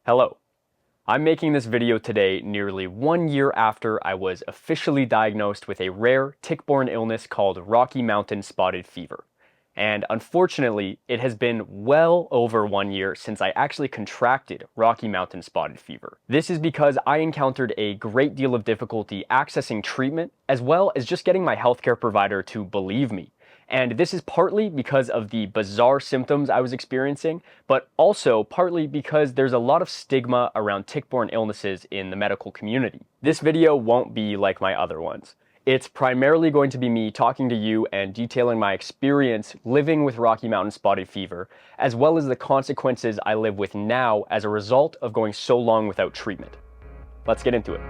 Hello. I'm making this video today nearly 1 year after I was officially diagnosed with a rare tick-borne illness called Rocky Mountain spotted fever. And unfortunately, it has been well over 1 year since I actually contracted Rocky Mountain spotted fever. This is because I encountered a great deal of difficulty accessing treatment, as well as just getting my healthcare provider to believe me. And this is partly because of the bizarre symptoms I was experiencing, but also partly because there's a lot of stigma around tick-borne illnesses in the medical community. This video won't be like my other ones. It's primarily going to be me talking to you and detailing my experience living with Rocky Mountain spotted fever, as well as the consequences I live with now as a result of going so long without treatment. Let's get into it.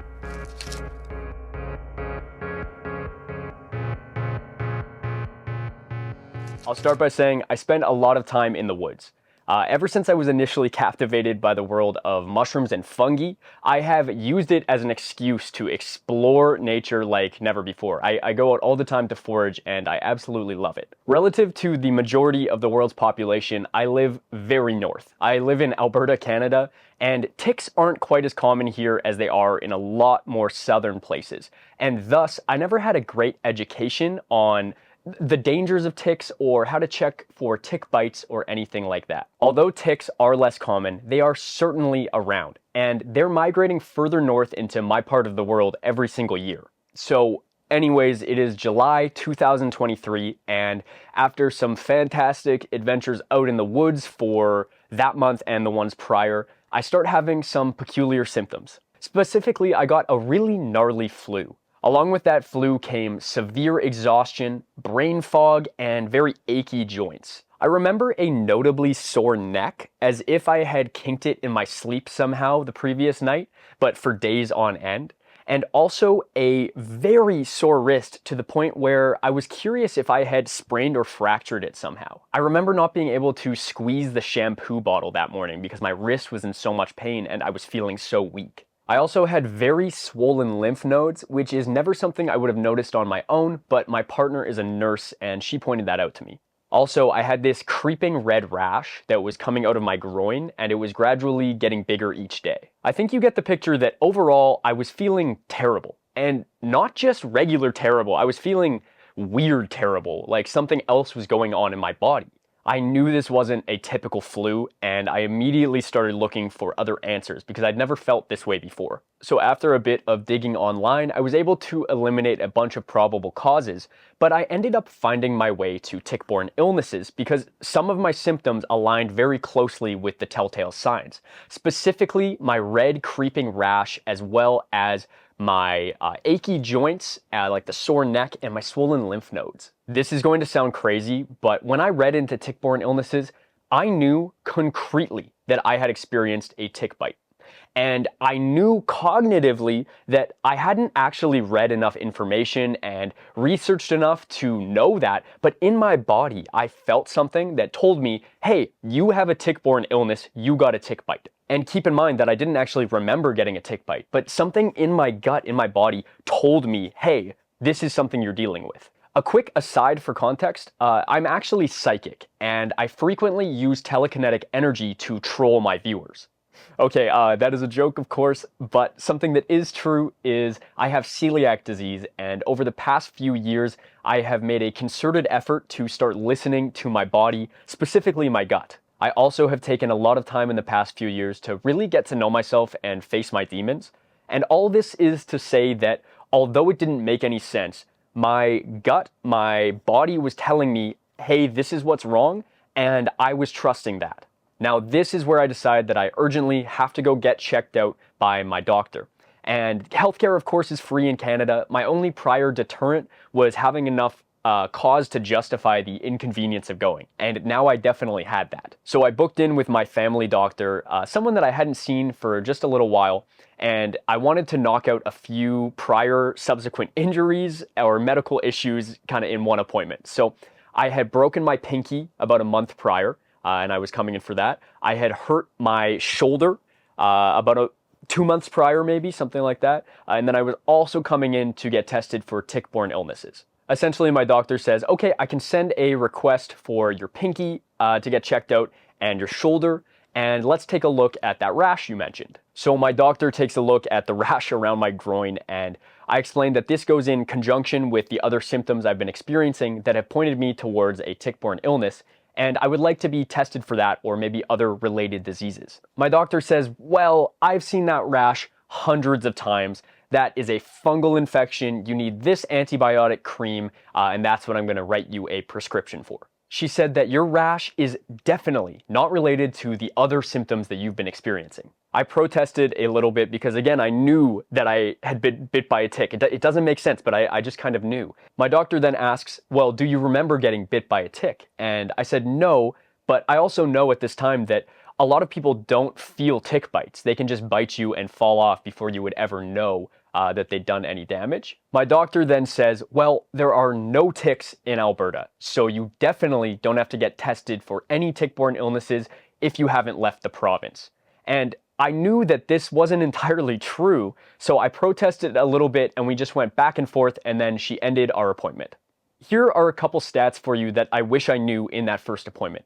I'll start by saying I spend a lot of time in the woods. Ever since I was initially captivated by the world of mushrooms and fungi, I have used it as an excuse to explore nature like never before. I go out all the time to forage and I absolutely love it. Relative to the majority of the world's population, I live very north. I live in Alberta, Canada, and ticks aren't quite as common here as they are in a lot more southern places. And thus, I never had a great education on the dangers of ticks or how to check for tick bites or anything like that. Although ticks are less common, they are certainly around, and they're migrating further north into my part of the world every single year. So anyways, it is July 2023, and after some fantastic adventures out in the woods for that month and the ones prior, I start having some peculiar symptoms. Specifically, I got a really gnarly flu. Along with that flu came severe exhaustion, brain fog, and very achy joints. I remember a notably sore neck, as if I had kinked it in my sleep somehow the previous night, but for days on end. And also a very sore wrist to the point where I was curious if I had sprained or fractured it somehow. I remember not being able to squeeze the shampoo bottle that morning because my wrist was in so much pain and I was feeling so weak. I also had very swollen lymph nodes, which is never something I would have noticed on my own, but my partner is a nurse and she pointed that out to me. Also, I had this creeping red rash that was coming out of my groin, and it was gradually getting bigger each day. I think you get the picture that overall I was feeling terrible. And not just regular terrible, I was feeling weird terrible, like something else was going on in my body. I knew this wasn't a typical flu, and I immediately started looking for other answers because I'd never felt this way before. So after a bit of digging online, I was able to eliminate a bunch of probable causes, but I ended up finding my way to tick-borne illnesses because some of my symptoms aligned very closely with the telltale signs. Specifically, my red creeping rash, as well as my achy joints, like the sore neck, and my swollen lymph nodes. This is going to sound crazy, but when I read into tick-borne illnesses, I knew concretely that I had experienced a tick bite. And I knew cognitively that I hadn't actually read enough information and researched enough to know that, but in my body, I felt something that told me, hey, you have a tick-borne illness, you got a tick bite. And keep in mind that I didn't actually remember getting a tick bite, but something in my gut, in my body, told me, hey, this is something you're dealing with. A quick aside for context, I'm actually psychic, and I frequently use telekinetic energy to troll my viewers. Okay, that is a joke, of course, but something that is true is I have celiac disease, and over the past few years, I have made a concerted effort to start listening to my body, specifically my gut. I also have taken a lot of time in the past few years to really get to know myself and face my demons. And all this is to say that although it didn't make any sense, my gut, my body was telling me, hey, this is what's wrong, and I was trusting that. Now, this is where I decide that I urgently have to go get checked out by my doctor. And healthcare, of course, is free in Canada. My only prior deterrent was having enough cause to justify the inconvenience of going. And now I definitely had that. So I booked in with my family doctor, someone that I hadn't seen for just a little while, and I wanted to knock out a few prior subsequent injuries or medical issues kind of in one appointment. So I had broken my pinky about a month prior, and I was coming in for that. I had hurt my shoulder about 2 months prior, maybe, something like that. And then I was also coming in to get tested for tick-borne illnesses. Essentially, my doctor says, okay, I can send a request for your pinky to get checked out and your shoulder, And let's take a look at that rash you mentioned. So my doctor takes a look at the rash around my groin, and I explained that this goes in conjunction with the other symptoms I've been experiencing that have pointed me towards a tick-borne illness, and I would like to be tested for that or maybe other related diseases. My doctor says, well, I've seen that rash hundreds of times. That is a fungal infection. You need this antibiotic cream, and that's what I'm going to write you a prescription for. She said that your rash is definitely not related to the other symptoms that you've been experiencing. I protested a little bit because, again, I knew that I had been bit by a tick. It doesn't make sense, but I just kind of knew. My doctor then asks, well, do you remember getting bit by a tick? And I said no, but I also know at this time that a lot of people don't feel tick bites. They can just bite you and fall off before you would ever know that they'd done any damage. My doctor then says, well, there are no ticks in Alberta, so you definitely don't have to get tested for any tick-borne illnesses if you haven't left the province. And I knew that this wasn't entirely true, so I protested a little bit and we just went back and forth, and then she ended our appointment. Here are a couple stats for you that I wish I knew in that first appointment.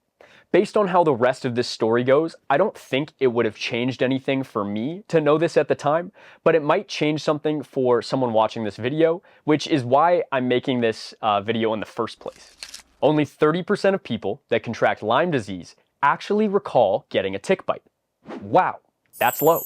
Based on how the rest of this story goes, I don't think it would have changed anything for me to know this at the time, but it might change something for someone watching this video, which is why I'm making this video in the first place. Only 30% of people that contract Lyme disease actually recall getting a tick bite. Wow, that's low.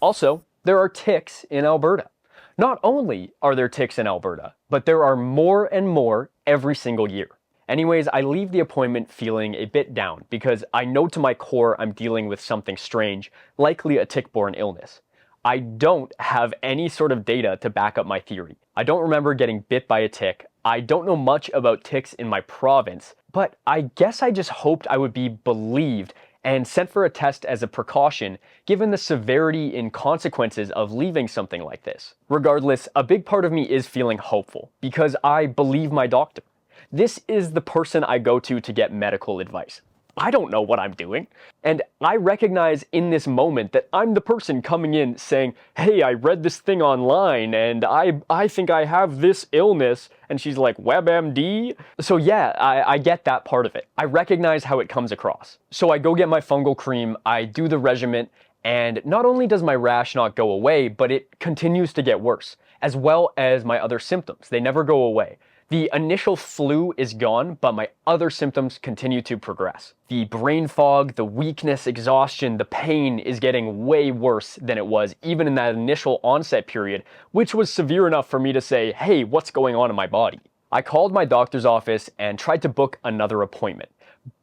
Also, there are ticks in Alberta. Not only are there ticks in Alberta, but there are more and more every single year. Anyways, I leave the appointment feeling a bit down because I know to my core I'm dealing with something strange, likely a tick-borne illness. I don't have any sort of data to back up my theory. I don't remember getting bit by a tick. I don't know much about ticks in my province, but I guess I just hoped I would be believed and sent for a test as a precaution, given the severity and consequences of leaving something like this. Regardless, a big part of me is feeling hopeful, because I believe my doctor. This is the person I go to get medical advice. I don't know what I'm doing. And I recognize in this moment that I'm the person coming in saying, hey, I read this thing online and I think I have this illness. And she's like, WebMD? So yeah, I get that part of it. I recognize how it comes across. So I go get my fungal cream, I do the regimen, and not only does my rash not go away, but it continues to get worse, as well as my other symptoms. They never go away. The initial flu is gone, but my other symptoms continue to progress. The brain fog, the weakness, exhaustion, the pain is getting way worse than it was even in that initial onset period, which was severe enough for me to say, hey, what's going on in my body? I called my doctor's office and tried to book another appointment.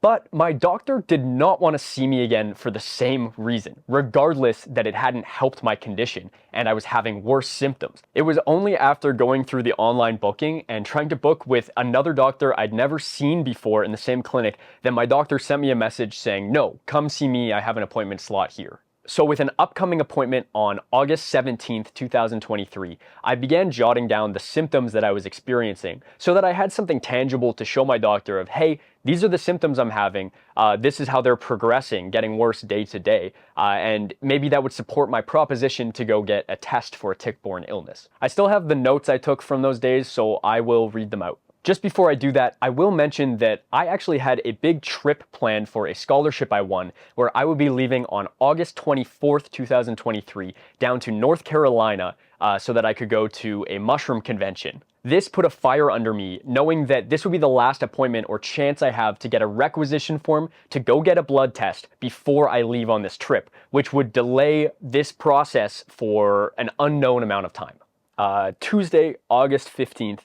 But my doctor did not want to see me again for the same reason, regardless that it hadn't helped my condition and I was having worse symptoms. It was only after going through the online booking and trying to book with another doctor I'd never seen before in the same clinic that my doctor sent me a message saying, no, come see me, I have an appointment slot here. So with an upcoming appointment on August 17th, 2023, I began jotting down the symptoms that I was experiencing so that I had something tangible to show my doctor of, hey, these are the symptoms I'm having, this is how they're progressing, getting worse day to day, and maybe that would support my proposition to go get a test for a tick-borne illness. I still have the notes I took from those days, so I will read them out. Just before I do that, I will mention that I actually had a big trip planned for a scholarship I won where I would be leaving on August 24th, 2023 down to North Carolina so that I could go to a mushroom convention. This put a fire under me, knowing that this would be the last appointment or chance I have to get a requisition form to go get a blood test before I leave on this trip, which would delay this process for an unknown amount of time. Tuesday, August 15th,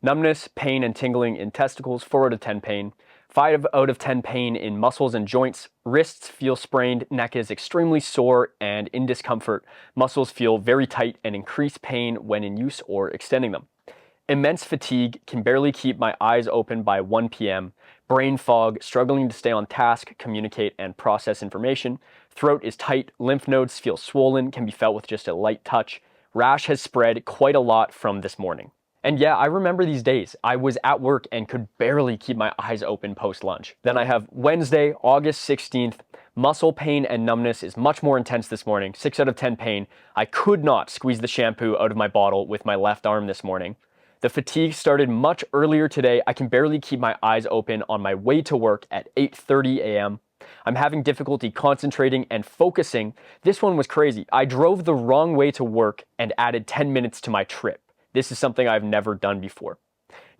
numbness, pain, and tingling in testicles, 4 out of 10 pain. 5 out of 10 pain in muscles and joints. Wrists feel sprained, neck is extremely sore and in discomfort. Muscles feel very tight and increase pain when in use or extending them. Immense fatigue, can barely keep my eyes open by 1 p.m. Brain fog, struggling to stay on task, communicate, and process information. Throat is tight, lymph nodes feel swollen, can be felt with just a light touch. Rash has spread quite a lot from this morning. And yeah, I remember these days. I was at work and could barely keep my eyes open post-lunch. Then I have Wednesday, August 16th. Muscle pain and numbness is much more intense this morning, 6 out of 10 pain. I could not squeeze the shampoo out of my bottle with my left arm this morning. The fatigue started much earlier today. I can barely keep my eyes open on my way to work at 8:30 a.m. I'm having difficulty concentrating and focusing. This one was crazy. I drove the wrong way to work and added 10 minutes to my trip. This is something I've never done before.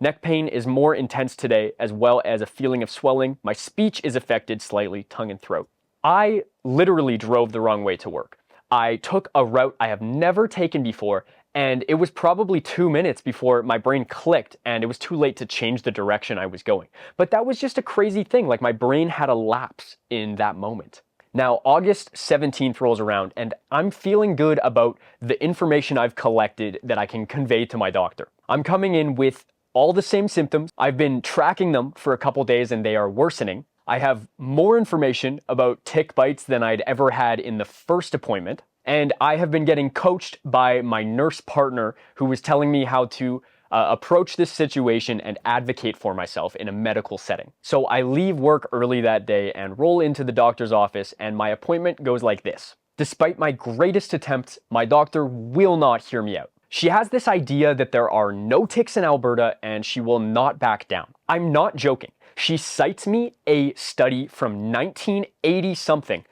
Neck pain is more intense today, as well as a feeling of swelling. My speech is affected slightly, tongue and throat. I literally drove the wrong way to work. I took a route I have never taken before, and it was probably 2 minutes before my brain clicked and it was too late to change the direction I was going. But that was just a crazy thing, like my brain had a lapse in that moment. Now, August 17th rolls around and I'm feeling good about the information I've collected that I can convey to my doctor. I'm coming in with all the same symptoms. I've been tracking them for a couple days and they are worsening. I have more information about tick bites than I'd ever had in the first appointment. And I have been getting coached by my nurse partner who was telling me how to approach this situation and advocate for myself in a medical setting. So I leave work early that day and roll into the doctor's office, and my appointment goes like this. Despite my greatest attempts, my doctor will not hear me out. She has this idea that there are no ticks in Alberta and she will not back down. I'm not joking. She cites me a study from 1980 something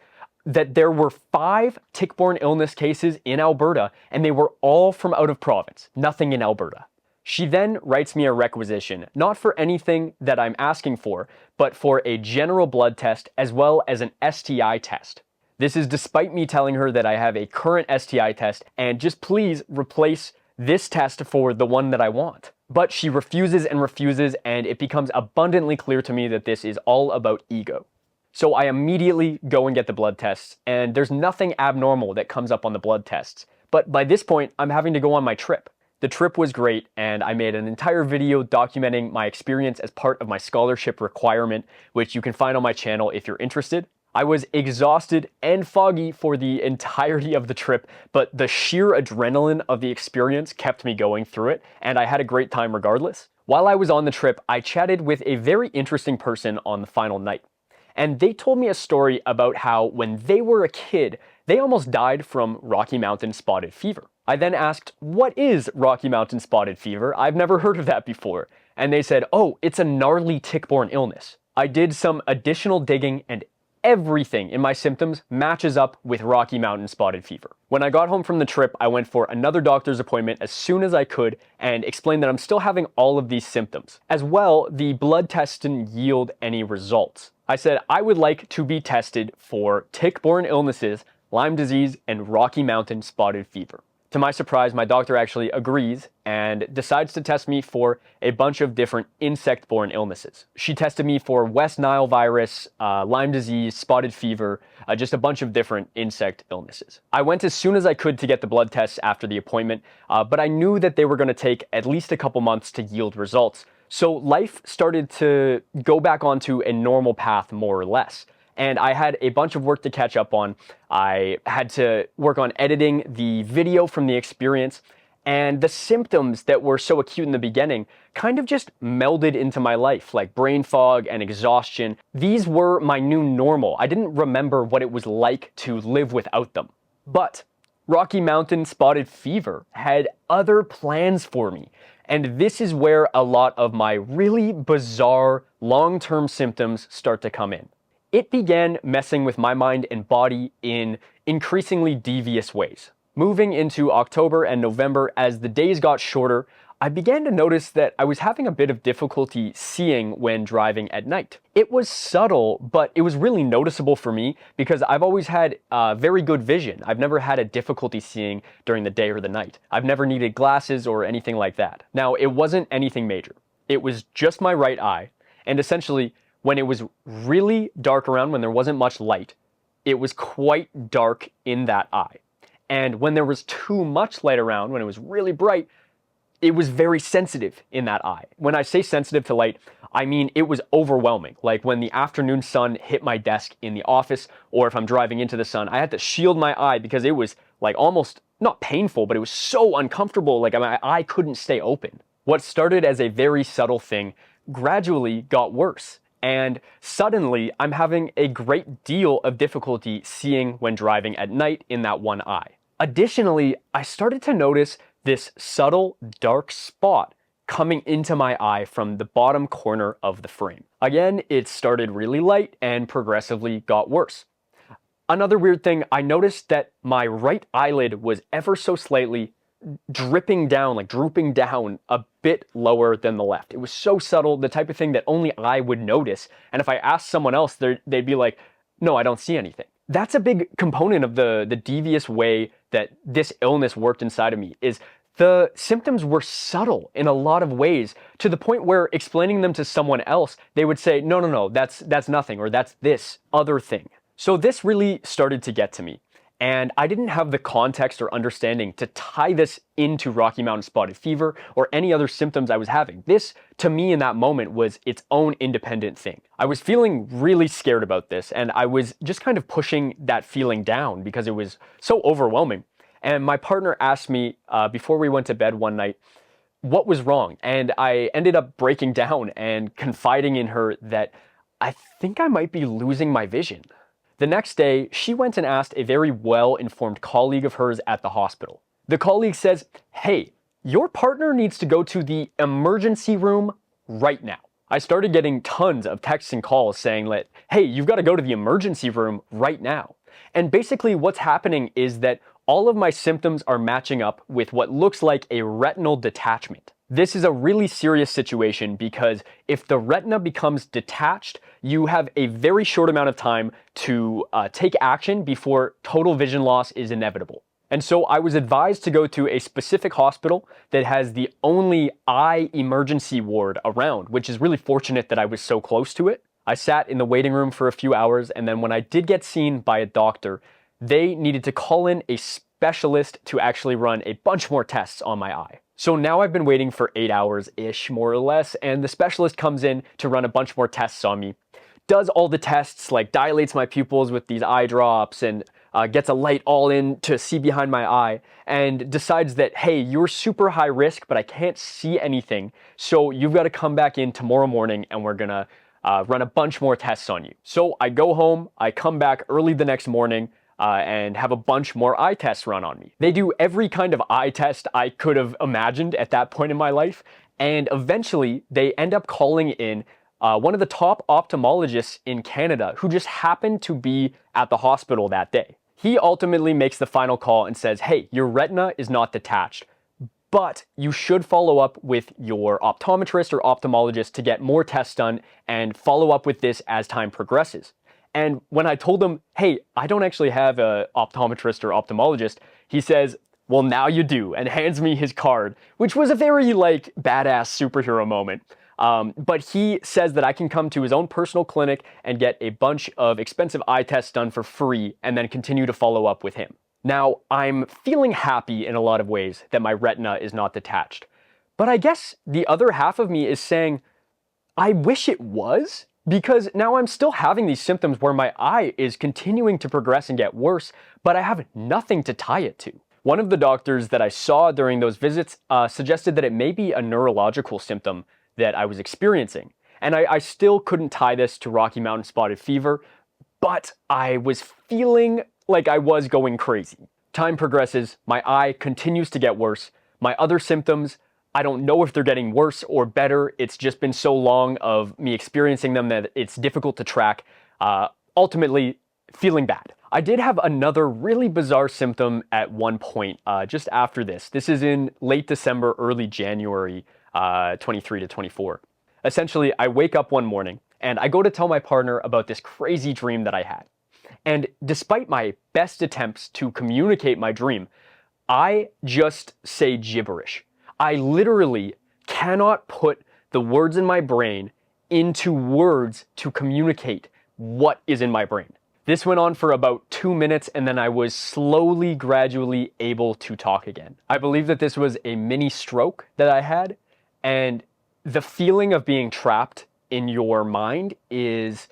that there were 5 tick-borne illness cases in Alberta and they were all from out of province, nothing in Alberta. She then writes me a requisition, not for anything that I'm asking for, but for a general blood test as well as an STI test. This is despite me telling her that I have a current STI test and just please replace this test for the one that I want. But she refuses and refuses, and it becomes abundantly clear to me that this is all about ego. So I immediately go and get the blood tests, and there's nothing abnormal that comes up on the blood tests. But by this point, I'm having to go on my trip. The trip was great, and I made an entire video documenting my experience as part of my scholarship requirement, which you can find on my channel if you're interested. I was exhausted and foggy for the entirety of the trip, but the sheer adrenaline of the experience kept me going through it, and I had a great time regardless. While I was on the trip, I chatted with a very interesting person on the final night. And they told me a story about how when they were a kid, they almost died from Rocky Mountain spotted fever. I then asked, what is Rocky Mountain spotted fever? I've never heard of that before. And they said, oh, it's a gnarly tick-borne illness. I did some additional digging and everything in my symptoms matches up with Rocky Mountain spotted fever. When I got home from the trip, I went for another doctor's appointment as soon as I could and explained that I'm still having all of these symptoms. As well, the blood tests didn't yield any results. I said I would like to be tested for tick-borne illnesses, Lyme disease, and Rocky Mountain spotted fever. To my surprise, my doctor actually agrees and decides to test me for a bunch of different insect-borne illnesses. She tested me for West Nile virus, Lyme disease, spotted fever, just a bunch of different insect illnesses. I went as soon as I could to get the blood tests after the appointment, but I knew that they were going to take at least a couple months to yield results. So life started to go back onto a normal path, more or less. And I had a bunch of work to catch up on. I had to work on editing the video from the experience, and the symptoms that were so acute in the beginning kind of just melded into my life, like brain fog and exhaustion. These were my new normal. I didn't remember what it was like to live without them. But Rocky Mountain spotted fever had other plans for me. And this is where a lot of my really bizarre long-term symptoms start to come in. It began messing with my mind and body in increasingly devious ways. Moving into October and November, as the days got shorter, I began to notice that I was having a bit of difficulty seeing when driving at night. It was subtle, but it was really noticeable for me because I've always had very good vision. I've never had a difficulty seeing during the day or the night. I've never needed glasses or anything like that. Now, it wasn't anything major. It was just my right eye, and essentially, when it was really dark around, when there wasn't much light, it was quite dark in that eye. And when there was too much light around, when it was really bright, it was very sensitive in that eye. When I say sensitive to light, I mean it was overwhelming. Like when the afternoon sun hit my desk in the office, or if I'm driving into the sun, I had to shield my eye because it was like almost not painful, but it was so uncomfortable, like my eye couldn't stay open. What started as a very subtle thing gradually got worse. And suddenly, I'm having a great deal of difficulty seeing when driving at night in that one eye. Additionally, I started to notice this subtle dark spot coming into my eye from the bottom corner of the frame. Again, it started really light and progressively got worse. Another weird thing, I noticed that my right eyelid was ever so slightly dripping down, like drooping down a bit lower than the left. It was so subtle, the type of thing that only I would notice. And if I asked someone else, they'd be like, no, I don't see anything. That's a big component of the devious way that this illness worked inside of me, is the symptoms were subtle in a lot of ways, to the point where explaining them to someone else, they would say, no, that's nothing, or that's this other thing. So this really started to get to me. And I didn't have the context or understanding to tie this into Rocky Mountain spotted fever or any other symptoms I was having. This, to me in that moment, was its own independent thing. I was feeling really scared about this, and I was just kind of pushing that feeling down because it was so overwhelming. And my partner asked me before we went to bed one night what was wrong. And I ended up breaking down and confiding in her that I think I might be losing my vision. The next day, she went and asked a very well-informed colleague of hers at the hospital. The colleague says, hey, your partner needs to go to the emergency room right now. I started getting tons of texts and calls saying that, hey, you've got to go to the emergency room right now. And basically what's happening is that all of my symptoms are matching up with what looks like a retinal detachment. This is a really serious situation because if the retina becomes detached, you have a very short amount of time to take action before total vision loss is inevitable. And so I was advised to go to a specific hospital that has the only eye emergency ward around, which is really fortunate that I was so close to it. I sat in the waiting room for a few hours, and then when I did get seen by a doctor, they needed to call in a specialist to actually run a bunch more tests on my eye. So now I've been waiting for 8 hours-ish, more or less, and the specialist comes in to run a bunch more tests on me. Does all the tests, like dilates my pupils with these eye drops and gets a light all in to see behind my eye, and decides that, hey, you're super high risk, but I can't see anything, so you've got to come back in tomorrow morning and we're gonna run a bunch more tests on you. So I go home, I come back early the next morning, and have a bunch more eye tests run on me. They do every kind of eye test I could have imagined at that point in my life, and eventually they end up calling in one of the top ophthalmologists in Canada who just happened to be at the hospital that day. He ultimately makes the final call and says, hey, your retina is not detached, but you should follow up with your optometrist or ophthalmologist to get more tests done and follow up with this as time progresses. And when I told him, hey, I don't actually have an optometrist or ophthalmologist, he says, well, now you do, and hands me his card, which was a very, badass superhero moment. But he says that I can come to his own personal clinic and get a bunch of expensive eye tests done for free and then continue to follow up with him. Now, I'm feeling happy in a lot of ways that my retina is not detached. But I guess the other half of me is saying, I wish it was. Because now I'm still having these symptoms where my eye is continuing to progress and get worse, but I have nothing to tie it to. One of the doctors that I saw during those visits suggested that it may be a neurological symptom that I was experiencing. And I still couldn't tie this to Rocky Mountain spotted fever, but I was feeling like I was going crazy. Time progresses, my eye continues to get worse. My other symptoms, I don't know if they're getting worse or better. It's just been so long of me experiencing them that it's difficult to track. Ultimately, feeling bad. I did have another really bizarre symptom at one point just after this. This is in late December, early January 23 to 24. Essentially, I wake up one morning and I go to tell my partner about this crazy dream that I had. And despite my best attempts to communicate my dream, I just say gibberish. I literally cannot put the words in my brain into words to communicate what is in my brain. This went on for about 2 minutes, and then I was slowly, gradually able to talk again. I believe that this was a mini stroke that I had, and the feeling of being trapped in your mind is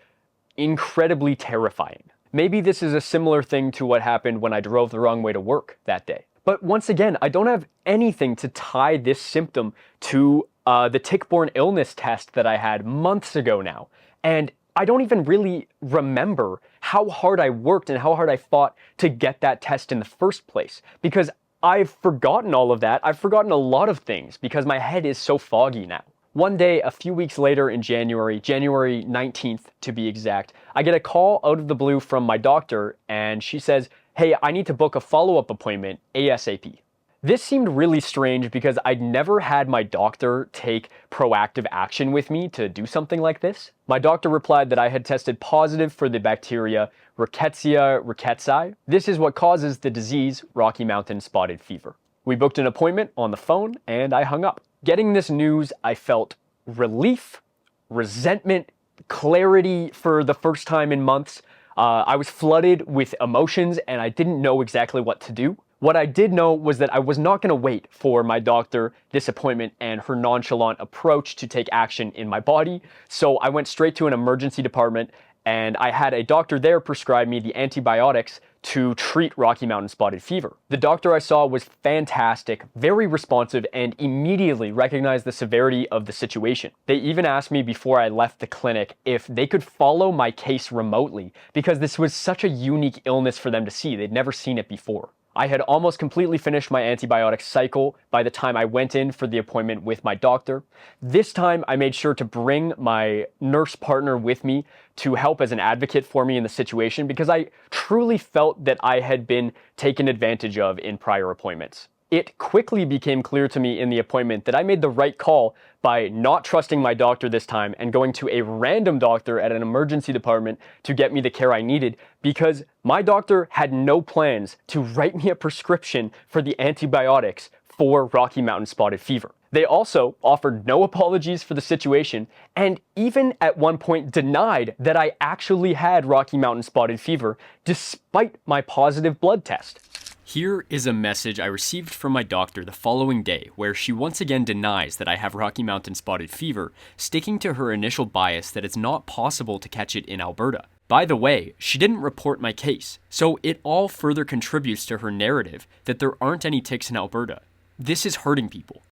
incredibly terrifying. Maybe this is a similar thing to what happened when I drove the wrong way to work that day. But once again, I don't have anything to tie this symptom to the tick-borne illness test that I had months ago now. And I don't even really remember how hard I worked and how hard I fought to get that test in the first place. Because I've forgotten all of that. I've forgotten a lot of things because my head is so foggy now. One day, a few weeks later in January 19th to be exact, I get a call out of the blue from my doctor and she says, "Hey, I need to book a follow-up appointment ASAP." This seemed really strange because I'd never had my doctor take proactive action with me to do something like this. My doctor replied that I had tested positive for the bacteria Rickettsia. This is what causes the disease Rocky Mountain spotted fever. We booked an appointment on the phone and I hung up. Getting this news, I felt relief, resentment, clarity for the first time in months. I was flooded with emotions and I didn't know exactly what to do. What I did know was that I was not going to wait for my doctor, this appointment, and her nonchalant approach to take action in my body. So I went straight to an emergency department and I had a doctor there prescribe me the antibiotics to treat Rocky Mountain spotted fever. The doctor I saw was fantastic, very responsive, and immediately recognized the severity of the situation. They even asked me before I left the clinic if they could follow my case remotely because this was such a unique illness for them to see. They'd never seen it before. I had almost completely finished my antibiotic cycle by the time I went in for the appointment with my doctor. This time I made sure to bring my nurse partner with me to help as an advocate for me in the situation because I truly felt that I had been taken advantage of in prior appointments. It quickly became clear to me in the appointment that I made the right call by not trusting my doctor this time and going to a random doctor at an emergency department to get me the care I needed because my doctor had no plans to write me a prescription for the antibiotics for Rocky Mountain spotted fever. They also offered no apologies for the situation and even at one point denied that I actually had Rocky Mountain spotted fever despite my positive blood test. Here is a message I received from my doctor the following day where she once again denies that I have Rocky Mountain spotted fever, sticking to her initial bias that it's not possible to catch it in Alberta. By the way, she didn't report my case, so it all further contributes to her narrative that there aren't any ticks in Alberta. This is hurting people.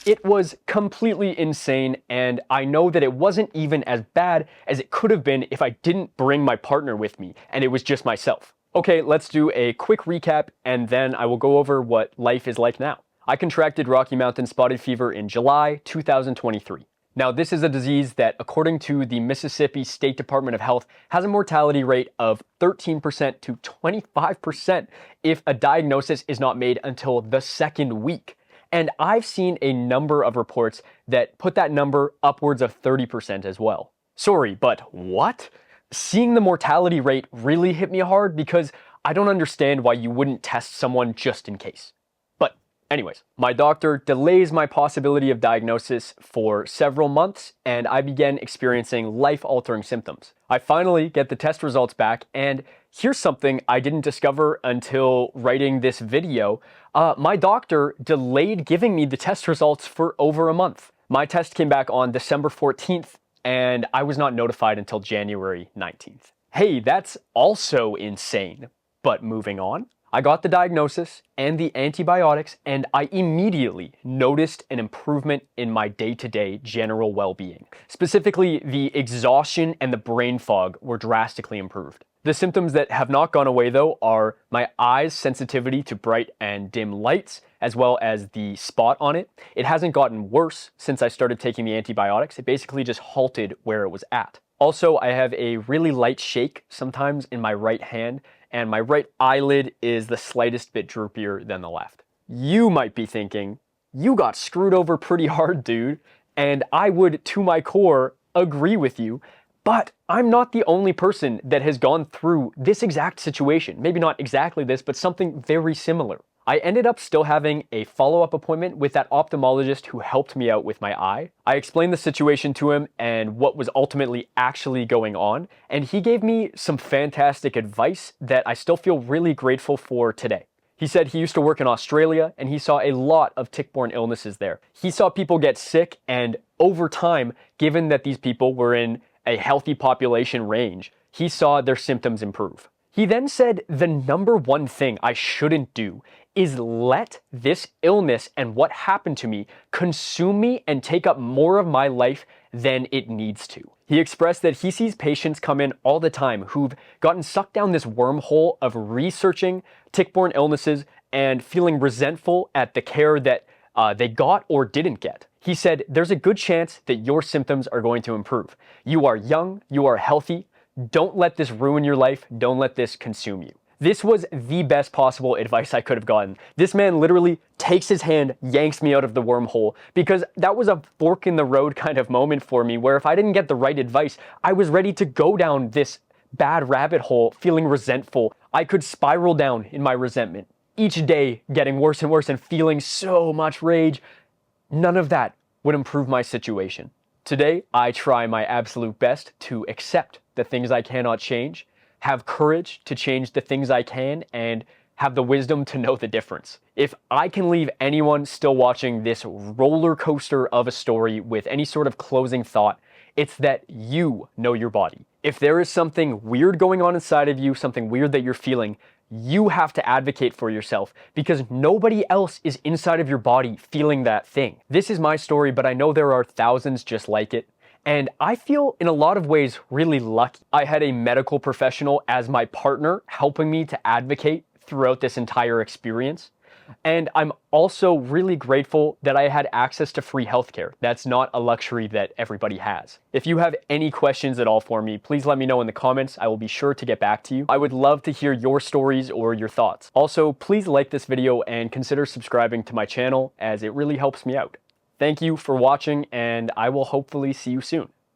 It was completely insane, and I know that it wasn't even as bad as it could have been if I didn't bring my partner with me and it was just myself. Okay, let's do a quick recap and then I will go over what life is like now. I contracted Rocky Mountain spotted fever in July 2023. Now, this is a disease that, according to the Mississippi State Department of Health, has a mortality rate of 13% to 25% if a diagnosis is not made until the second week. And I've seen a number of reports that put that number upwards of 30% as well. Sorry, but what? Seeing the mortality rate really hit me hard because I don't understand why you wouldn't test someone just in case. But anyways, my doctor delays my possibility of diagnosis for several months and I began experiencing life-altering symptoms. I finally get the test results back and here's something I didn't discover until writing this video. My doctor delayed giving me the test results for over a month. My test came back on December 14th and I was not notified until January 19th. Hey, that's also insane. But moving on, I got the diagnosis and the antibiotics and I immediately noticed an improvement in my day-to-day general well-being. Specifically, the exhaustion and the brain fog were drastically improved. The symptoms that have not gone away though are my eyes' sensitivity to bright and dim lights, as well as the spot on it. It hasn't gotten worse since I started taking the antibiotics. It basically just halted where it was at. Also, I have a really light shake sometimes in my right hand, and my right eyelid is the slightest bit droopier than the left. You might be thinking, you got screwed over pretty hard, dude, and I would, to my core, agree with you. But I'm not the only person that has gone through this exact situation. Maybe not exactly this, but something very similar. I ended up still having a follow-up appointment with that ophthalmologist who helped me out with my eye. I explained the situation to him and what was ultimately actually going on, and he gave me some fantastic advice that I still feel really grateful for today. He said he used to work in Australia and he saw a lot of tick-borne illnesses there. He saw people get sick, and over time, given that these people were in a healthy population range, he saw their symptoms improve. He then said the number one thing I shouldn't do is let this illness and what happened to me consume me and take up more of my life than it needs to. He expressed that he sees patients come in all the time who've gotten sucked down this wormhole of researching tick-borne illnesses and feeling resentful at the care that they got or didn't get. He said, there's a good chance that your symptoms are going to improve. You are young, you are healthy. Don't let this ruin your life. Don't let this consume you. This was the best possible advice I could have gotten. This man literally takes his hand, yanks me out of the wormhole, because that was a fork in the road kind of moment for me, where if I didn't get the right advice, I was ready to go down this bad rabbit hole, feeling resentful. I could spiral down in my resentment, each day getting worse and worse and feeling so much rage. None of that would improve my situation. Today, I try my absolute best to accept the things I cannot change, have courage to change the things I can, and have the wisdom to know the difference. If I can leave anyone still watching this roller coaster of a story with any sort of closing thought, it's that you know your body. If there is something weird going on inside of you, something weird that you're feeling, you have to advocate for yourself, because nobody else is inside of your body feeling that thing. This is my story, but I know there are thousands just like it. And I feel in a lot of ways really lucky. I had a medical professional as my partner helping me to advocate throughout this entire experience. And I'm also really grateful that I had access to free healthcare. That's not a luxury that everybody has. If you have any questions at all for me, please let me know in the comments. I will be sure to get back to you. I would love to hear your stories or your thoughts. Also, please like this video and consider subscribing to my channel, as it really helps me out. Thank you for watching, and I will hopefully see you soon.